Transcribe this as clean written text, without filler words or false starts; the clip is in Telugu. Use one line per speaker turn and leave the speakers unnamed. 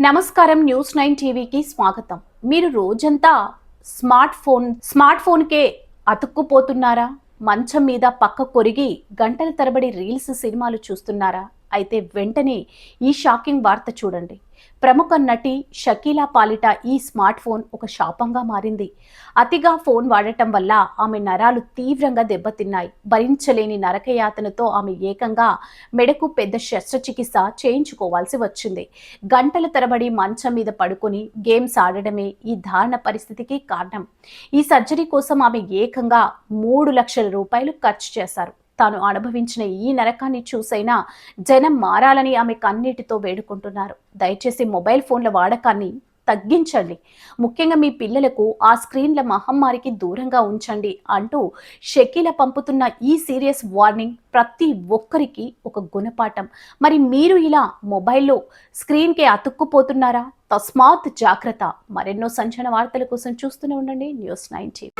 నమస్కారం న్యూస్ 9 టీవీకి స్వాగతం. మీరు రోజంతా స్మార్ట్ ఫోన్కే అతుక్కుపోతున్నారా? మంచం మీద పక్క కొరిగి గంటల తరబడి రీల్స్ సినిమాలు చూస్తున్నారా? అయితే వెంటనే ఈ షాకింగ్ వార్త చూడండి. ప్రముఖ నటి షకీలా పాలిట ఈ స్మార్ట్ ఫోన్ ఒక శాపంగా మారింది. అతిగా ఫోన్ వాడటం వల్ల ఆమె నరాలు తీవ్రంగా దెబ్బతిన్నాయి. భరించలేని నరకయాతనతో ఆమె ఏకంగా మెడకు పెద్ద శస్త్రచికిత్స చేయించుకోవాల్సి వచ్చింది. గంటల తరబడి మంచం మీద పడుకొని గేమ్స్ ఆడడమే ఈ దారుణ పరిస్థితికి కారణం. ఈ సర్జరీ కోసం ఆమె ఏకంగా 3,00,000 రూపాయలు ఖర్చు చేశారు. తాను అనుభవించిన ఈ నరకాన్ని చూసైనా జనం మారాలని ఆమె కన్నీటితో వేడుకుంటున్నారు. దయచేసి మొబైల్ ఫోన్ల వాడకాన్ని తగ్గించండి, ముఖ్యంగా మీ పిల్లలకు ఆ స్క్రీన్ల మహమ్మారికి దూరంగా ఉంచండి అంటూ షకీలా పంపుతున్న ఈ సీరియస్ వార్నింగ్ ప్రతి ఒక్కరికి ఒక గుణపాఠం. మరి మీరు ఇలా మొబైల్లో స్క్రీన్కి అతుక్కుపోతున్నారా? తస్మాత్ జాగ్రత్త. మరెన్నో సంచలన వార్తల కోసం చూస్తూనే ఉండండి న్యూస్ 9 టీవీ.